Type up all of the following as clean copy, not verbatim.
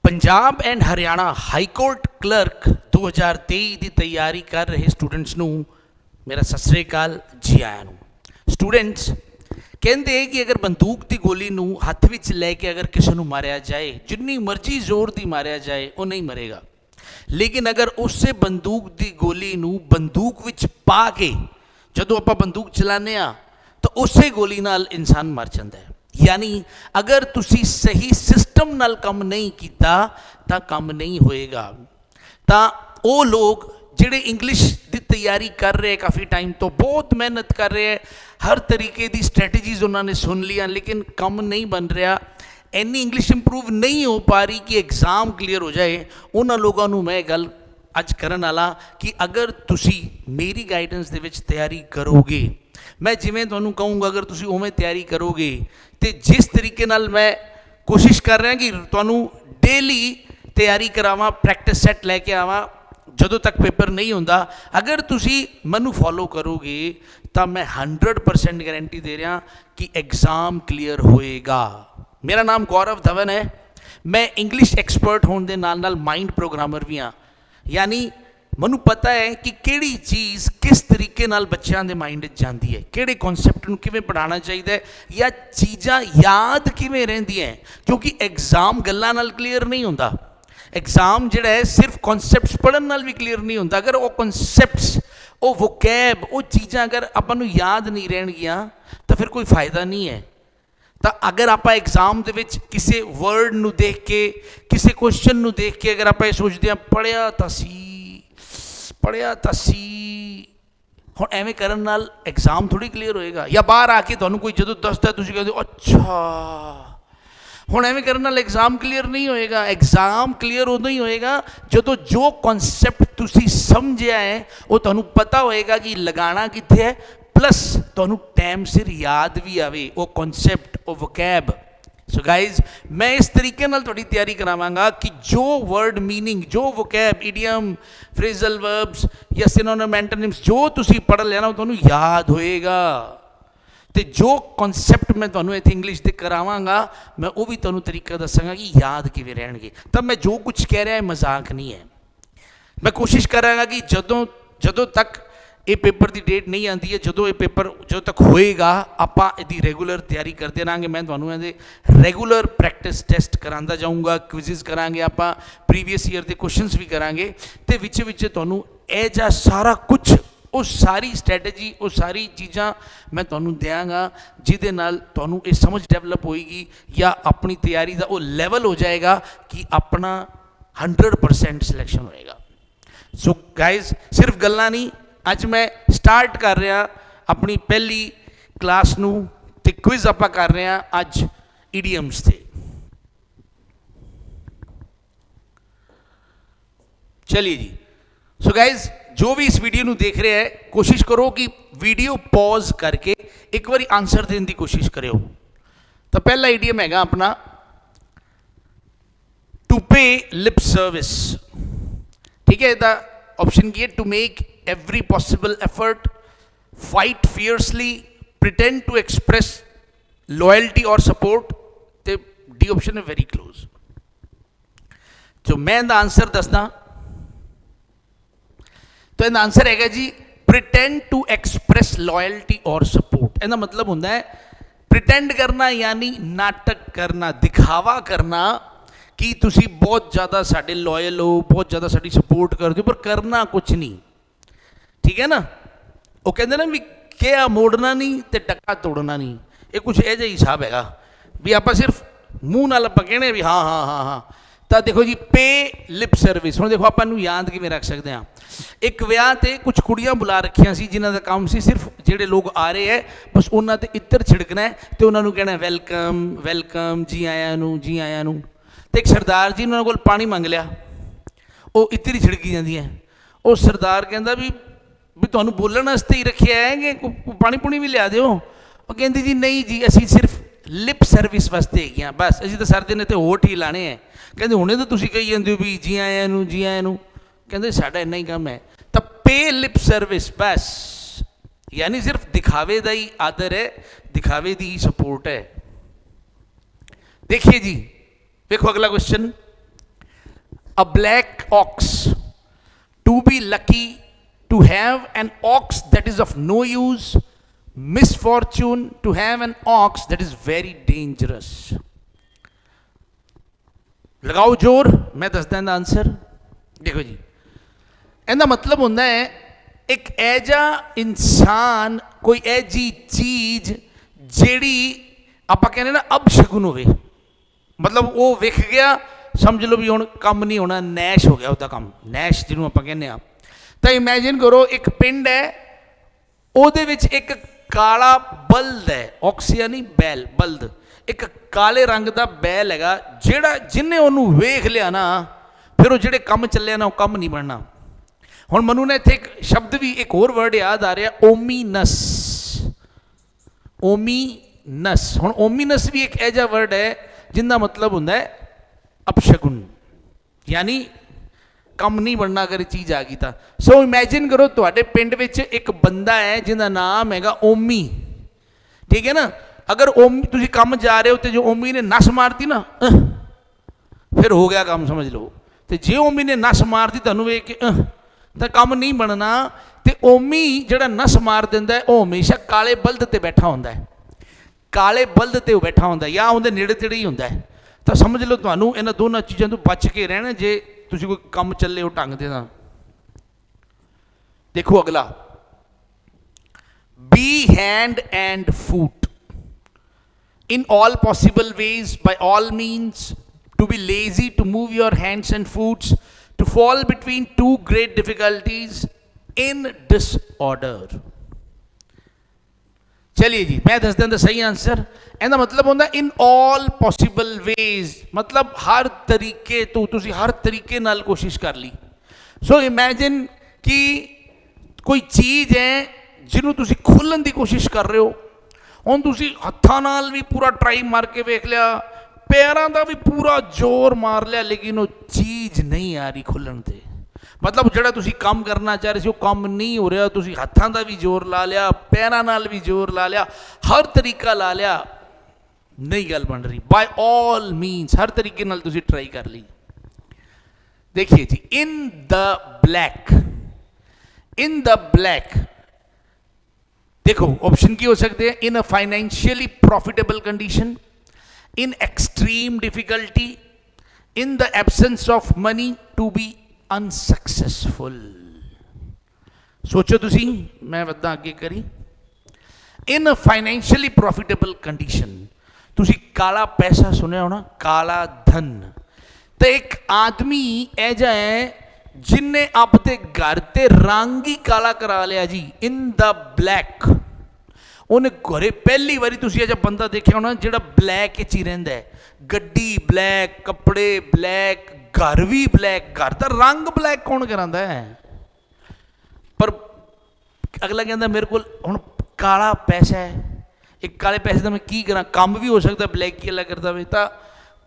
Punjab and Haryana high court clerk 2023 की तैयारी कर रहे स्टूडेंट्स नू मेरा सत श्री अकाल जी आया नू। स्टूडेंट्स कहते हैं कि अगर बंदूक की गोली नू हथ विच लैके अगर किसी नू मारिया जाए, जिन्नी मर्जी जोर की मारिया जाए, वो नहीं मरेगा। लेकिन अगर उससे बंदूक की गोली नू बंदूक विच पा के जदों आपां बंदूक चलाने आ तो उसे गोली नाल इंसान मर जाता है। यानी अगर तुसी सही सिस्टम नाल काम नहीं किया तो काम नहीं होएगा। तो वो लोग जिहड़े इंग्लिश की तैयारी कर रहे हैं, काफ़ी टाइम तो बहुत मेहनत कर रहे हैं, हर तरीके की स्ट्रैटेजीज उन्होंने सुन लिया, लेकिन काम नहीं बन रहा, इन्नी इंग्लिश इंप्रूव नहीं हो पा रही कि एग्जाम क्लीयर हो जाए। उन्होंने लोगों को मैं गल अज करन वाला कि अगर तुसी मेरी गाइडेंस दे विच तैयारी करोगे, मैं जिवें तुहानूं कहूँगा अगर तुसी उवें तैयारी करोगे तो जिस तरीके नाल मैं कोशिश कर रहा कि तुहानूं डेली तैयारी करावां, प्रैक्टिस सैट लैके आवां जदों तक पेपर नहीं होंदा, अगर तुसी मैनूं फॉलो करोगे तो मैं 100% गारंटी दे रहा कि एग्जाम क्लीयर होएगा। मेरा नाम गौरव धवन है, मैं इंग्लिश एक्सपर्ट होने के नाल नाल माइंड प्रोग्रामर भी हाँ। यानी मैनूं पता है कि किहड़ी चीज़ किस तरीके नाल बच्चों के माइंड जाती है, किहड़े कॉन्सैप्ट नूं किवें पढ़ाना चाहिए या चीज़ां याद किवें रहिंदियां, क्योंकि एग्जाम गल्लां नाल क्लीयर नहीं होंदा। एग्जाम जिहड़ा है सिर्फ कॉन्सैप्ट्स पढ़न नाल भी क्लीयर नहीं होंदा। अगर वो कॉन्सैप्ट्स, वो वोकैब, वो चीज़ां अगर आपां नूं याद नहीं रहणगियां तो फिर कोई फायदा नहीं है। तो अगर आप एग्जाम के किसी वर्ड नूं देख के, किसी क्वेश्चन नूं देख के अगर आप सोचते हैं पढ़िया तो सी, हुण एवें करन नाल एग्जाम थोड़ी क्लीयर होएगा। या बाहर आके तुहानूं कोई जदों दसदा तुसीं कहंदे हो अच्छा, हुण एवें करन नाल एग्जाम क्लीयर नहीं होएगा। एग्जाम क्लीयर उदों ही होएगा जदों जो कॉन्सैप्ट तुसीं समझिया है वो तुहानूं पता होएगा कि लगाना कित्थे है, प्लस तुहानूं टाइम सिर याद भी आवे वो कॉन्सैप्ट, वो वोकैब। सो गाइज मैं इस तरीके नाल तुहाडी तैयारी करावांगा कि जो वर्ड मीनिंग, जो वोकैब, इडियम, फ्रेजल वर्ब्स या सिनोनिम, एंटोनिम्स जो तुसीं पढ़ लिया ना वो तुहानूं याद होएगा। तो जो कॉन्सैप्ट मैं तुहानूं इत्थे इंग्लिश दे करावांगा मैं वो भी तुहानूं तरीका दसांगा कि याद किवें रहणगे। तब मैं जो कुछ कह रहा है मजाक नहीं है। मैं कोशिश करांगा कि जदों तक ये पेपर की डेट नहीं आती है, जो ये पेपर जो तक होएगा आपां इहदी रेगूलर तैयारी करते रहेंगे। मैं तुहानूं इहदे रेगूलर प्रैक्टिस टेस्ट करांदा जाऊँगा, क्विज़िज करांगे, आपां प्रीवियस ईयर के क्वेश्चनस भी करांगे, तो विच तुहानूं इह जिहा सारा कुछ, वो सारी स्ट्रैटेजी, वो सारी चीज़ां मैं तुहानूं देंगा जिहदे नाल तुहानूं ये समझ डेवलप होएगी या अपनी तैयारी का वो लैवल हो जाएगा कि अपना 100% सिलेक्शन होएगा। सो गाइज सिर्फ गल्लां नहीं, अज मैं स्टार्ट कर रहा अपनी पहली क्लास नूं ते क्विज आपां कर रहे हैं अज इडियम्स ते। चलिए जी। सो गाइज जो भी इस वीडियो नूं देख रहे हैं कोशिश करो कि वीडियो पॉज करके एक बार आंसर देने की कोशिश करो। तो पहला इडियम हैगा अपना टू पे लिप सर्विस। ठीक है, इसका ऑप्शन की है to make every possible effort, fight fiercely, pretend to express loyalty or support। तो डी ऑप्शन है वेरी क्लोज। तो मैं इहदा आंसर दसदा, तो इहदा आंसर है जी प्रिटेंड टू एक्सप्रैस लॉयल्टी और सपोर्ट। इहदा मतलब होंदा है प्रिटेंड करना, यानी नाटक करना, दिखावा करना कि तुसी बहुत ज़्यादा साडे लॉयल हो, बहुत ज़्यादा साडी सपोर्ट करदे हो, पर करना कुछ नहीं। ठीक है ना, वो कहते ना भी क्या मोड़ना नहीं तो टक्का तोड़ना नहीं, ये कुछ यह जिहा हिसाब हैगा भी आप सिर्फ मूँह नाल आपां कहने भी हाँ हाँ हाँ हाँ। तो देखो जी पे लिप सर्विस, हुण देखो आपां नूं याद किवें रख सकते हैं। एक विआह ते कुछ कुड़ियां बुला रखियां सी जिन्हां दा काम सी सिर्फ जिहड़े लोग आ रहे हैं बस उन्हां ते इत्र छिड़कना है तो उन्हां नूं कहना वैलकम वैलकम, जी आया नूं जी आया नूं। तो एक सरदार जी उन्हां कोल पानी मंग लिया, वो इत्र ही छिड़की जांदी है। वो सरदार कहंदा भी तुहानूं बोलण वास्ते ही रखिया है कि पानी पुणी भी लिया दिओ। वो कहंदी जी नहीं जी असीं सिर्फ लिप सर्विस वास्ते हैगियां, बस असीं तो सारे दिन इत्थे होठ ही लाने हैं। कहंदे हुणे तो तुसीं कही जांदे हो भी जी आया नूं जी आया नूं, कहंदे साडा इन्ना ही काम है। तो पे लिप सर्विस बस, यानी सिर्फ दिखावे का ही आदर है, दिखावे की ही सपोर्ट है। देखिए जी, देखो अगला question, a black ox, to be lucky, to have an ox that is of no use, misfortune, to have an ox that is very dangerous. लगाओ जोर, मैं दसदा ਇਹਦਾ आंसर। देखो जी, ਇਹਦਾ मतलब ਹੁੰਦਾ है एक ऐजा इंसान, कोई ऐजी चीज़ ਜਿਹੜੀ ਆਪਾਂ ਕਹਿੰਦੇ ਨਾ ਅਪਸ਼ਗੁਨ ਹੋਵੇ, मतलब ਉਹ ਵਿਖ ਗਿਆ, ਸਮਝ ਲਓ ਵੀ ਹੁਣ ਕੰਮ ਨਹੀਂ ਹੋਣਾ, ਨੈਸ਼ ਹੋ ਗਿਆ ਉਹਦਾ ਕੰਮ, ਨੈਸ਼ ਜਿਹਨੂੰ ਆਪਾਂ ਕਹਿੰਦੇ ਆ। ਤਾਂ ਇਮੈਜਿਨ ਕਰੋ ਇੱਕ ਪਿੰਡ ਹੈ, ਉਹਦੇ ਵਿੱਚ ਇੱਕ ਕਾਲਾ ਬਲਦ ਹੈ, ਔਕਸੀਆ ਨਹੀਂ ਬੈਲ, ਬਲਦ, ਇੱਕ ਕਾਲੇ ਰੰਗ ਦਾ ਬੈਲ ਹੈਗਾ, ਜਿਹੜਾ ਜਿਹਨੇ ਉਹਨੂੰ ਵੇਖ ਲਿਆ ਨਾ, ਫਿਰ ਉਹ ਜਿਹੜੇ ਕੰਮ ਚੱਲਿਆ ਨਾ ਉਹ ਕੰਮ ਨਹੀਂ ਬਣਨਾ। ਹੁਣ ਮੈਨੂੰ ਨਾ ਇੱਥੇ ਇੱਕ ਸ਼ਬਦ ਵੀ, ਇੱਕ ਹੋਰ ਵਰਡ ਯਾਦ ਆ ਰਿਹਾ, ਓਮੀਨਸ। ਓਮੀਨਸ, ਹੁਣ ਓਮੀਨਸ ਵੀ ਇੱਕ ਇਹੋ ਜਿਹਾ ਵਰਡ ਹੈ ਜਿਹਦਾ ਮਤਲਬ ਹੁੰਦਾ ਹੈ ਅਪਸ਼ਗੁਨ, ਯਾਨੀ ਕੰਮ ਨਹੀਂ ਬਣਨਾ ਅਗਰ ਚੀਜ਼ ਆ ਗਈ ਤਾਂ। ਸੋ ਇਮੈਜਿਨ ਕਰੋ ਤੁਹਾਡੇ ਪਿੰਡ ਵਿੱਚ ਇੱਕ ਬੰਦਾ ਹੈ ਜਿਹਦਾ ਨਾਮ ਹੈਗਾ ਓਮੀ, ਠੀਕ ਹੈ ਨਾ। ਅਗਰ ਓਮੀ, ਤੁਸੀਂ ਕੰਮ ਜਾ ਰਹੇ ਹੋ ਤੇ ਜੋ ਓਮੀ ਨੇ ਨਸ ਮਾਰਤੀ ਨਾ, ਫਿਰ ਹੋ ਗਿਆ ਕੰਮ, ਸਮਝ ਲਓ। ਤੇ ਜੇ ਓਮੀ ਨੇ ਨਸ ਮਾਰਤੀ ਤੁਹਾਨੂੰ ਵੇਖ ਕੇ, ਤਾਂ ਕੰਮ ਨਹੀਂ ਬਣਨਾ। ਤੇ ਓਮੀ ਜਿਹੜਾ ਨਸ ਮਾਰ ਦਿੰਦਾ ਉਹ ਹਮੇਸ਼ਾ ਕਾਲੇ ਬਲਦ ਤੇ ਬੈਠਾ ਹੁੰਦਾ ਹੈ, ਕਾਲੇ ਬਲਦ ਤੇ ਉਹ ਬੈਠਾ ਹੁੰਦਾ ਜਾਂ ਉਹਦੇ ਨੇੜੇ ਤੇੜੇ ਹੀ ਹੁੰਦਾ ਹੈ। ਤਾਂ ਸਮਝ ਲਓ ਤੁਹਾਨੂੰ ਇਹਨਾਂ ਦੋਨਾਂ ਚੀਜ਼ਾਂ ਤੋਂ ਬਚ ਕੇ ਰਹਿਣਾ ਜੇ ਤੁਸੀਂ ਕੋਈ ਕੰਮ ਚੱਲੇ ਹੋ ਢੰਗ ਦੇ ਨਾਲ। ਦੇਖੋ ਅਗਲਾ, B hand and foot in all possible ways, by all means, to be lazy, to move your hands and foots, to fall between two great difficulties in disorder. चलिए जी, मैं दस दिन सही आंसर। ਇਹਦਾ मतलब ਹੁੰਦਾ in all possible ways, मतलब हर तरीके तो तुसी हर तरीके नाल कोशिश कर ली। सो इमेजिन कि कोई चीज़ है जिन्हों तुसी खोलन की कोशिश कर रहे हो, ਹੁਣ ਤੁਸੀਂ ਹੱਥਾਂ ਨਾਲ ਵੀ ਪੂਰਾ ਟਰਾਈ ਮਾਰ ਕੇ ਵੇਖ ਲਿਆ, ਪੈਰਾਂ ਦਾ ਵੀ ਪੂਰਾ ਜ਼ੋਰ ਮਾਰ ਲਿਆ, ਲੇਕਿਨ ਉਹ ਚੀਜ਼ ਨਹੀਂ ਆ ਰਹੀ ਖੁੱਲ੍ਹਣ 'ਤੇ। ਮਤਲਬ ਜਿਹੜਾ ਤੁਸੀਂ ਕੰਮ ਕਰਨਾ ਚਾਹ ਰਹੇ ਸੀ ਉਹ ਕੰਮ ਨਹੀਂ ਹੋ ਰਿਹਾ, ਤੁਸੀਂ ਹੱਥਾਂ ਦਾ ਵੀ ਜ਼ੋਰ ਲਾ ਲਿਆ, ਪੈਰਾਂ ਨਾਲ ਵੀ ਜ਼ੋਰ ਲਾ ਲਿਆ, ਹਰ ਤਰੀਕਾ ਲਾ ਲਿਆ, ਨਹੀਂ ਗੱਲ ਬਣ ਰਹੀ। ਬਾਏ ਆਲ ਮੀਨਸ ਹਰ ਤਰੀਕੇ ਨਾਲ ਤੁਸੀਂ ਟਰਾਈ ਕਰ ਲਈ। ਦੇਖੀਏ ਜੀ, in the black, in the black देखो ऑप्शन की हो सकते हैं, in a financially profitable condition, in extreme difficulty, in the absence of money, to be unsuccessful. सोचो तुसी, मैं वदा आगे करी। In a financially profitable condition, तुसी काला पैसा सुने हो ना, काला धन। तो एक आदमी ऐजा है जिन्ने अपने घर ते रंग ही काला करा लिया जी, इन द ब्लैक। उन्हें घरे पहली बारी तुसी अजा बंदा देखा होना जिहड़ा ब्लैक च ही रहिंदा है, गड्डी ब्लैक, कपड़े ब्लैक, घर भी ब्लैक। घर का रंग ब्लैक कौन करांदा है? पर अगला कहता मेरे को हुण काला पैसा है, एक काले पैसे का मैं की करा, काम भी हो सकता ब्लैक ही अगला करता हो, तो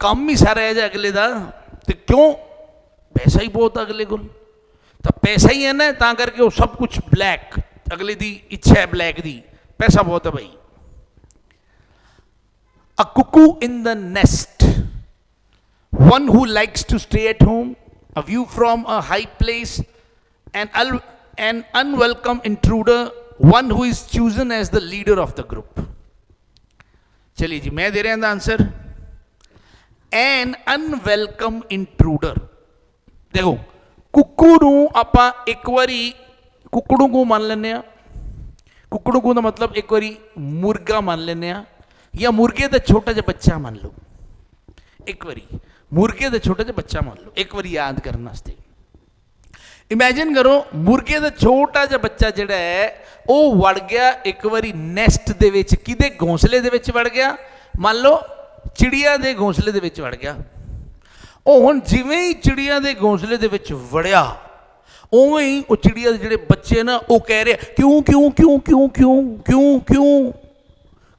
काम ही सारा है अगले का, तो क्यों? पैसा ही बहुत अगले को, तो पैसा ही है ना, ता करके वो सब कुछ ब्लैक, अगले दी इच्छा है ब्लैक दी, पैसा बहुत है भाई। A cuckoo in the nest, one who likes to stay at home, a view from a high place, an unwelcome intruder, one who is chosen as the leader of the group. चलिए जी, मैं दे रहा हूं answer, N unwelcome intruder. देखो कुक्कू नूं आपां एक बारी कुक्कड़ू को मान लेने, कुक्कड़ू को मतलब एक बारी मुर्गा मान लेने, या मुर्गे का छोटा जिहा बच्चा मान लो, एक बारी मुर्गे का छोटा जिहा बच्चा मान लो, एक बारी याद करने वास्ते। इमेजिन करो मुर्गे का छोटा जिहा बच्चा जिहड़ा है वो वड़ गया एक बारी नैसट दे विच, किहदे घोंसले दे विच वड़ गया, मान लो चिड़िया के घोंसले दे विच वड़ गया। ਉਹ ਹੁਣ ਜਿਵੇਂ ਹੀ ਚਿੜੀਆਂ ਦੇ ਘੋਂਸਲੇ ਦੇ ਵਿੱਚ ਵੜਿਆ, ਉਵੇਂ ਹੀ ਉਹ ਚਿੜੀਆਂ ਦੇ ਜਿਹੜੇ ਬੱਚੇ ਨਾ ਉਹ ਕਹਿ ਰਹੇ ਕਿਉਂ ਕਿਉਂ ਕਿਉਂ ਕਿਉਂ ਕਿਉਂ ਕਿਉਂ ਕਿਉਂ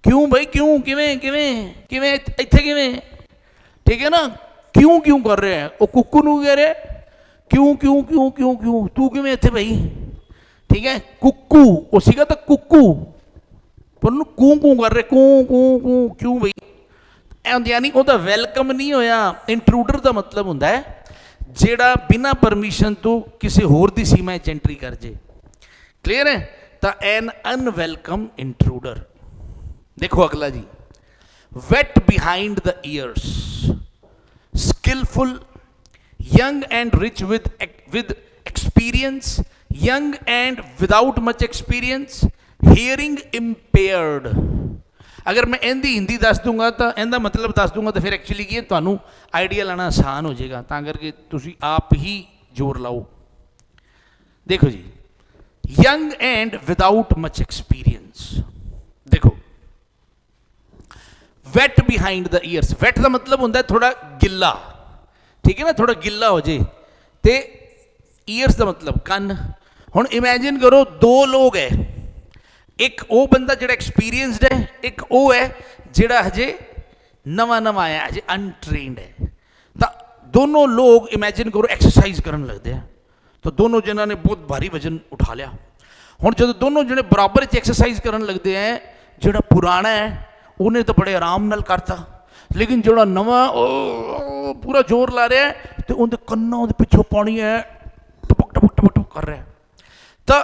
ਕਿਉਂ ਭਾਈ ਕਿਉਂ, ਕਿਵੇਂ ਕਿਵੇਂ ਕਿਵੇਂ, ਇੱਥੇ ਕਿਵੇਂ, ਠੀਕ ਹੈ ਨਾ, ਕਿਉਂ ਕਿਉਂ ਕਰ ਰਿਹਾ। ਉਹ ਕੁੱਕੂ ਨੂੰ ਕਹਿ ਰਿਹਾ ਕਿਉਂ ਕਿਉਂ ਕਿਉਂ ਕਿਉਂ ਕਿਉਂ, ਤੂੰ ਕਿਵੇਂ ਇੱਥੇ ਭਾਈ, ਠੀਕ ਹੈ। ਕੁੱਕੂ ਉਹ ਸੀਗਾ ਤਾਂ ਕੁੱਕੂ, ਪਰ ਉਹਨੂੰ ਕੂੰ ਕੂੰ ਕਰ ਰਿਹਾ, ਕੂੰ ਕੂੰ ਕੂੰ ਕਿਉਂ ਭਾਈ, यानी ਉਹਦਾ ਵੈਲਕਮ ਨਹੀਂ ਹੋਇਆ। ਇੰਟਰੂਡਰ ਦਾ ਮਤਲਬ ਹੁੰਦਾ ਹੈ ਜਿਹੜਾ ਬਿਨਾਂ ਪਰਮਿਸ਼ਨ ਤੋਂ ਕਿਸੇ ਹੋਰ ਦੀ ਸੀਮਾ 'ਚ ਐਂਟਰੀ ਕਰ ਜੇ। ਕਲੀਅਰ ਹੈ? ਤਾਂ ਐਨ ਅਨਵੈਲਕਮ ਇੰਟਰੂਡਰ। ਦੇਖੋ ਅਗਲਾ ਜੀ, wet behind the ears, skillful, young and rich with experience, young and without much experience, hearing impaired। अगर मैं इहदी हिंदी दस दूंगा तो इहदा मतलब दस दूंगा तो फिर एक्चुअली की तुहानू आइडिया लाना आसान हो जाएगा, तां करके तुसी आप ही जोर लाओ। देखो जी, young and without much experience। देखो wet behind the ears, wet का मतलब होंगे थोड़ा गिला, ठीक है ना, थोड़ा गिला हो जाए। तो ईयर्स का मतलब कन। हुण इमेजिन करो दो लोग है, एक वो बंदा जो एक्सपीरियंसड है, एक वो है जोड़ा हजे नवा नवा आया, हजे अनट्रेनड है। तो दोनों लोग इमेजिन करो एक्सरसाइज करन लगते हैं, तो दोनों जना ने बहुत भारी वजन उठा लिया। हुण जो दोनों जने बराबर च एक्सरसाइज करन लगते हैं, जोड़ा पुराना है उन्हें तो बड़े आराम नाल करता, लेकिन जोड़ा नवा पूरा जोर ला रहा है, तो उनके कन्ना उनके पिछों पानी है, टपक टपक टपक टपक कर रहा है। तो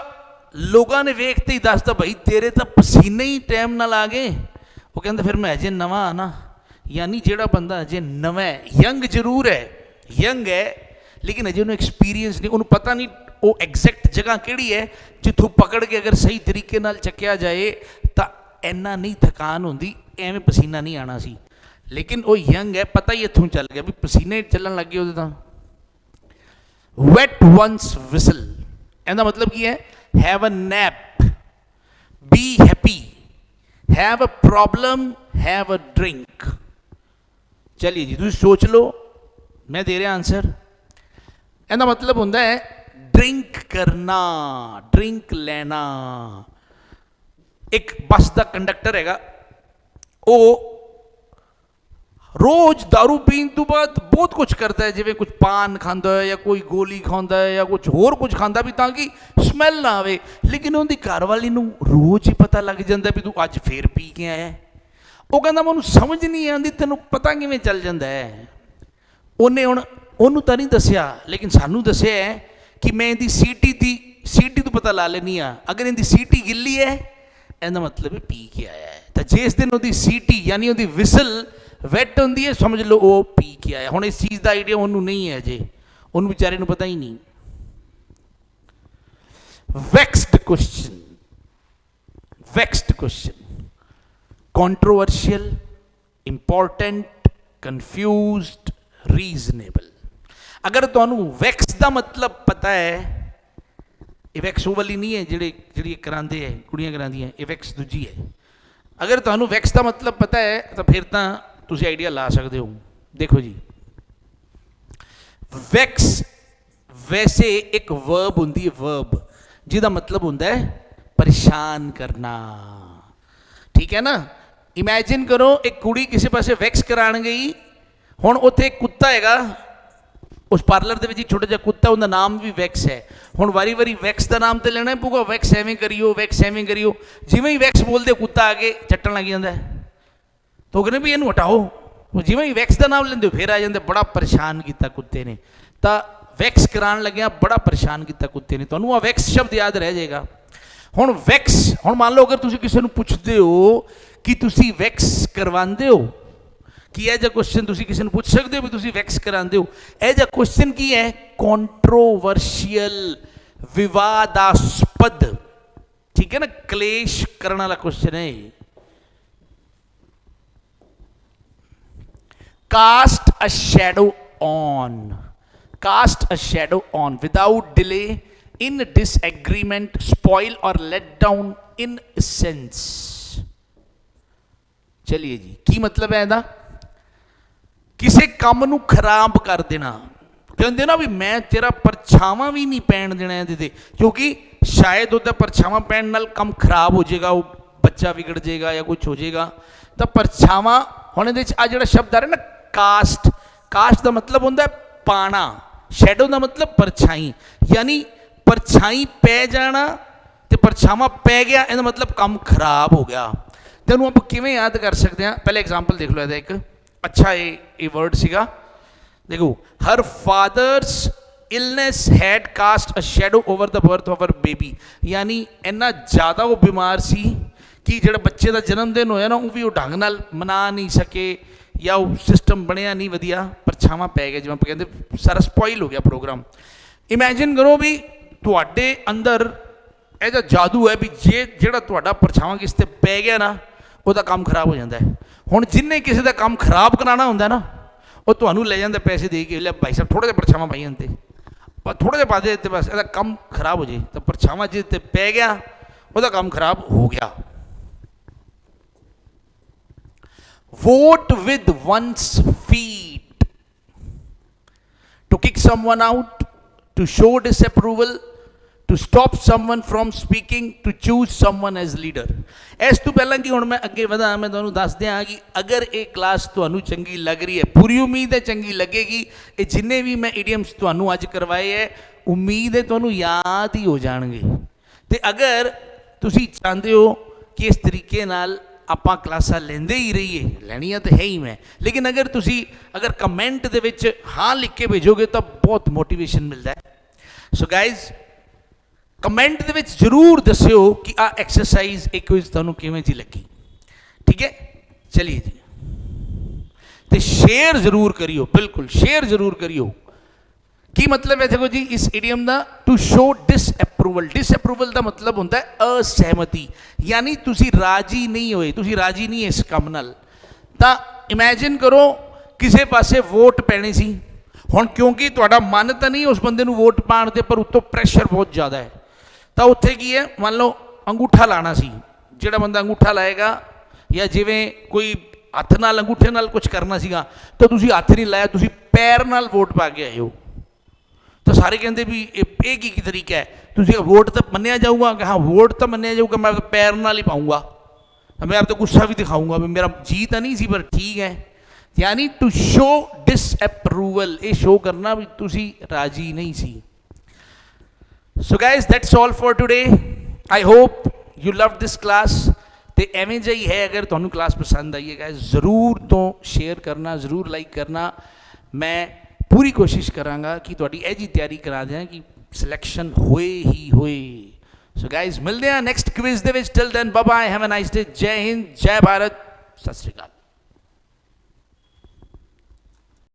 लोगों ने वेखते ही दसता, भाई तेरे तो पसीने ही टाइम नाल आ गए। वो कहते फिर मैं अजे नवा आना, यानी जोड़ा बंदा अजे नवा है, यंग जरूर है, यंग है, लेकिन अजे उन्हें एक्सपीरियंस नहीं, उन्हें पता नहीं वो एग्जैक्ट जगह किहड़ी है जिथों पकड़ के अगर सही तरीके नाल चक्या जाए तो इन्ना नहीं थकान होंदी, एवें पसीना नहीं आना सी। लेकिन वो यंग है, पता ही इत्थों चल गया भी पसीने चलन लग गए उहदे तां। वैट वंस विसल, इहदा मतलब की है have a nap, be happy, have a problem, have a drink. चलिए जी तुम सोच लो, मैं दे रहा आंसर। इहदा मतलब होंदा है ड्रिंक करना, ड्रिंक लेना। एक बस का कंडक्टर हैगा, वो रोज दारू पीन तो बाद बहुत कुछ करता है, जिवें कुछ पान खाता है या कोई गोली खाता है या कुछ होर कुछ खाता भी ताकि स्मैल ना आवे, लेकिन उनकी घरवाली नूं रोज ही पता लग जाता भी तू अज फिर पी के आया। वो कहता मैं समझ नहीं आती तेन पता किवें चल जाता है। उन्हें हुण उन्होंने तो नहीं दसिया, लेकिन सानू दसिया है कि मैं इहदी सीटी तो पता ला लेनी आ, अगर इहदी सीटी गिल्ली है इहदा मतलब पी के आया है। तो जिस दिन उसकी सीटी यानी उसकी विसल वैट होंदी है, समझ लो वो पी के आया। हुण इस चीज़ का आइडिया उन्होंने नहीं है अजे, उन्होंने बेचारे पता ही नहीं। Waxed question, waxed question, controversial, important, confused, reasonable. अगर तुहानू वैक्स का मतलब पता है, ये वैक्स वो वाली नहीं है जिहड़ी करांदे है कुड़ियां करांदी हैं, ये वैक्स दूजी है। अगर तुहानू वैक्स का मतलब पता है तो फिर तो तुसी आइडिया ला सकते हो। देखो जी, वैक्स वैसे एक वर्ब होंदी है, वर्ब जिहदा मतलब होंदा है परेशान करना, ठीक है ना। इमेजिन करो एक कुड़ी किसी पासे वैक्स कराण गई, हुण उत्थे एक कुत्ता हैगा, उस पार्लर के छोटा जिहा कुत्ता, उनका नाम भी वैक्स है। हुण वारी वारी वैक्स का नाम तो लेना पऊगा, वैक्स एवें करियो, वैक्स एवें करियो। जिवें ही वैक्स बोलते कुत्ता आके चट्टन लग जाता है, तो कहने भी इनू हटाओ। जिवें ही वैक्स का नाम लेंदे फिर आ जाते, बड़ा परेशान किया कुत्ते ने। तो वैक्स कराण लग्या बड़ा परेशान किया कुत्ते ने, तुहानू आ वैक्स शब्द याद रह जाएगा। हुण वैक्स, हुण मान लो अगर तुसीं किसी नूं पुछदे हो कि तुसीं वैक्स करवांदे हो, कि यह जो क्वेश्चन तुसीं किसी नूं पुछ सकते हो भी तुसीं वैक्स करांदे हो, यह जो क्वेश्चन की है कंट्रोवर्शियल, विवादास्पद, ठीक है ना, क्लेश करने वाला क्वेश्चन है। Cast a shadow on, cast a shadow on without delay, in disagreement, spoil और लेट डाउन, इन सेंस। चलिए जी, की मतलब है ਇਹਦਾ? किसी काम नूं खराब कर देना, कहते ना भी मैं तेरा परछावां भी नहीं पैण देना ਇਹਦੇ, क्योंकि शायद उसका परछावां पैण नाल काम खराब हो जाएगा, वो बच्चा बिगड़ जाएगा या कुछ हो जाएगा। तो परछावां, हुण इहदे आ जिहड़ा शब्द आ रहा ना कास्ट, कास्ट का मतलब होंदा है पाना, शैडो का मतलब परछाई, यानी परछाई पै जाना तो परछावां पै गया, इसका मतलब काम खराब हो गया। तेनू आप किवें याद कर सकते हैं? पहले एग्जाम्पल देख लो, एक अच्छा ये वर्ड सीगा, देखो, her father's illness had cast a shadow over the birth of her baby, यानी इन्ना ज़्यादा वो बीमार सी कि ਜਿਹੜਾ ਬੱਚੇ ਦਾ ਜਨਮ ਦਿਨ ਹੋਇਆ ਨਾ ਉਹ ਵੀ ਉਹ ਢੰਗ ਨਾਲ ਮਨਾ ਨਹੀਂ ਸਕੇ ਜਾਂ ਉਹ ਸਿਸਟਮ ਬਣਿਆ ਨਹੀਂ ਵਧੀਆ, ਪਰਛਾਵਾਂ ਪੈ ਗਿਆ, ਜਿਵੇਂ ਆਪਾਂ ਕਹਿੰਦੇ ਸਾਰਾ ਸਪੋਇਲ ਹੋ ਗਿਆ ਪ੍ਰੋਗਰਾਮ। ਇਮੈਜਿਨ ਕਰੋ ਵੀ ਤੁਹਾਡੇ ਅੰਦਰ ਇਹਦਾ ਜਾਦੂ ਹੈ ਵੀ ਜੇ ਜਿਹੜਾ ਤੁਹਾਡਾ ਪਰਛਾਵਾਂ ਕਿਸ 'ਤੇ ਪੈ ਗਿਆ ਨਾ ਉਹਦਾ ਕੰਮ ਖਰਾਬ ਹੋ ਜਾਂਦਾ ਹੈ। ਹੁਣ ਜਿੰਨੇ ਕਿਸੇ ਦਾ ਕੰਮ ਖਰਾਬ ਕਰਾਉਣਾ ਹੁੰਦਾ ਨਾ ਉਹ ਤੁਹਾਨੂੰ ਲੈ ਜਾਂਦਾ ਪੈਸੇ ਦੇ ਕੇ, ਲੈ ਭਾਈ ਸਾਹਿਬ ਥੋੜ੍ਹਾ ਜਿਹਾ ਪਰਛਾਵਾਂ ਪਾਈ ਜਾਂਦੇ, ਪਰ ਥੋੜ੍ਹਾ ਜਿਹਾ ਪਾ ਦੇ ਤੇ ਬਸ ਇਹਦਾ ਕੰਮ ਖਰਾਬ ਹੋ ਜੇ। ਤਾਂ ਪਰਛਾਵਾਂ ਜਿਹਦੇ 'ਤੇ ਪੈ ਗਿਆ ਉਹਦਾ ਕੰਮ ਖਰਾਬ ਹੋ ਗਿਆ। Vote with one's feet to kick someone out, to show disapproval, to stop someone from speaking, to choose someone as leader। ਇਸ ਤੋਂ ਪਹਿਲਾਂ ਕਿ ਹੁਣ ਮੈਂ ਅੱਗੇ ਵਧਾਂ, ਮੈਂ ਤੁਹਾਨੂੰ ਦੱਸ ਦਿਆਂ ਕਿ ਅਗਰ ਇਹ ਕਲਾਸ ਤੁਹਾਨੂੰ ਚੰਗੀ ਲੱਗ ਰਹੀ ਹੈ, ਪੂਰੀ ਉਮੀਦ ਹੈ ਚੰਗੀ ਲੱਗੇਗੀ। ਇਹ ਜਿੰਨੇ ਵੀ ਮੈਂ ਇਡੀਅਮਸ ਤੁਹਾਨੂੰ ਅੱਜ ਕਰਵਾਏ ਹੈ ਉਮੀਦ ਹੈ ਤੁਹਾਨੂੰ ਯਾਦ ਹੀ ਹੋ ਜਾਣਗੇ। ਤੇ ਅਗਰ ਤੁਸੀਂ ਚਾਹੁੰਦੇ ਹੋ ਕਿ ਇਸ ਤਰੀਕੇ ਨਾਲ ਆਪਾਂ ਕਲਾਸਾਂ ਲੈਂਦੇ ਹੀ ਰਹੀਏ, ਲੈਣੀਆਂ ਤਾਂ ਹੈ ਹੀ ਮੈਂ, ਲੇਕਿਨ ਅਗਰ ਕਮੈਂਟ ਦੇ ਵਿੱਚ ਹਾਂ ਲਿਖ ਕੇ ਭੇਜੋਗੇ ਤਾਂ ਬਹੁਤ ਮੋਟੀਵੇਸ਼ਨ ਮਿਲਦਾ ਹੈ। ਸੋ ਗਾਇਜ਼ ਕਮੈਂਟ ਦੇ ਵਿੱਚ ਜ਼ਰੂਰ ਦੱਸਿਓ ਕਿ ਆ ਐਕਸਰਸਾਈਜ਼ ਇਹ ਕੁਇਜ਼ ਤੁਹਾਨੂੰ ਕਿਵੇਂ ਜੀ ਲੱਗੀ, ਠੀਕ ਹੈ। ਚਲਿਏ ਜੀ, ਤੇ ਸ਼ੇਅਰ ਜ਼ਰੂਰ ਕਰਿਓ, ਬਿਲਕੁਲ ਸ਼ੇਅਰ ਜ਼ਰੂਰ ਕਰਿਓ। ਕੀ ਮਤਲਬ ਹੈ ਦੇਖੋ ਜੀ ਇਸ ਇਡੀਅਮ ਦਾ, ਟੂ ਸ਼ੋ ਡਿਸਅਪਰੂਵਲ। ਡਿਸਅਪਰੂਵਲ ਦਾ ਮਤਲਬ ਹੁੰਦਾ ਹੈ ਅਸਹਿਮਤੀ, ਯਾਨੀ ਤੁਸੀਂ ਰਾਜੀ ਨਹੀਂ ਹੋਏ, ਤੁਸੀਂ ਰਾਜੀ ਨਹੀਂ ਇਸ ਕੰਮ ਨਾਲ। ਤਾਂ ਇਮੈਜਿਨ ਕਰੋ ਕਿਸੇ ਪਾਸੇ ਵੋਟ ਪੈਣੀ ਸੀ, ਹੁਣ ਕਿਉਂਕਿ ਤੁਹਾਡਾ ਮਨ ਤਾਂ ਨਹੀਂ ਉਸ ਬੰਦੇ ਨੂੰ ਵੋਟ ਪਾਉਣ ਦੇ, ਪਰ ਉੱਤੋਂ ਪ੍ਰੈਸ਼ਰ ਬਹੁਤ ਜ਼ਿਆਦਾ ਹੈ। ਤਾਂ ਉੱਥੇ ਕੀ ਹੈ, ਮੰਨ ਲਓ ਅੰਗੂਠਾ ਲਾਣਾ ਸੀ, ਜਿਹੜਾ ਬੰਦਾ ਅੰਗੂਠਾ ਲਾਏਗਾ, ਜਾਂ ਜਿਵੇਂ ਕੋਈ ਹੱਥ ਨਾਲ ਅੰਗੂਠੇ ਨਾਲ ਕੁਝ ਕਰਨਾ ਸੀਗਾ ਤਾਂ ਤੁਸੀਂ ਹੱਥ ਨਹੀਂ ਲਾਇਆ, ਤੁਸੀਂ ਪੈਰ ਨਾਲ ਵੋਟ ਪਾ ਕੇ ਆਏ ਹੋ। ਤਾਂ ਸਾਰੇ ਕਹਿੰਦੇ ਵੀ ਇਹ ਕੀ ਤਰੀਕਾ ਹੈ, ਤੁਸੀਂ ਵੋਟ ਤਾਂ ਮੰਨਿਆ ਜਾਊਗਾ ਕਿ ਹਾਂ ਵੋਟ ਤਾਂ ਮੰਨਿਆ ਜਾਊਗਾ, ਮੈਂ ਪੈਰ ਨਾਲ ਹੀ ਪਾਊਂਗਾ, ਮੈਂ ਆਪ ਤਾਂ ਗੁੱਸਾ ਵੀ ਦਿਖਾਊਂਗਾ ਵੀ ਮੇਰਾ ਜੀ ਤਾਂ ਨਹੀਂ ਸੀ ਪਰ ਠੀਕ ਹੈ। ਯਾਨੀ ਟੂ ਸ਼ੋ ਡਿਸਅਪਰੂਵਲ, ਇਹ ਸ਼ੋ ਕਰਨਾ ਵੀ ਤੁਸੀਂ ਰਾਜੀ ਨਹੀਂ ਸੀ। So guys that's all for today. I hope you loved this class. ਤੇ ਐਵੇਂ ਜਿਹਾ ਹੀ ਹੈ, ਅਗਰ ਤੁਹਾਨੂੰ ਕਲਾਸ ਪਸੰਦ ਆਈ ਹੈ ਗਾਇਜ਼ ਜ਼ਰੂਰ ਤੋਂ ਸ਼ੇਅਰ ਕਰਨਾ, ਜ਼ਰੂਰ ਲਾਈਕ ਕਰਨਾ। ਮੈਂ ਪੂਰੀ ਕੋਸ਼ਿਸ਼ ਕਰਾਂਗਾ ਕਿ ਤੁਹਾਡੀ ਇਹ ਜੀ ਤਿਆਰੀ ਕਰਾ ਦਿਆਂ ਕਿ ਸਿਲੈਕਸ਼ਨ ਹੋਏ ਹੀ ਹੋਏ। ਸੋ ਗਾਇਜ਼ ਮਿਲਦੇ ਹਾਂ ਨੈਕਸਟ ਕੁਇਜ਼ ਦੇ ਵਿੱਚ। Till then bye bye, have a nice day. ਜੈ ਹਿੰਦ, ਜੈ ਭਾਰਤ, ਸਤਿ ਸ਼੍ਰੀ ਅਕਾਲ।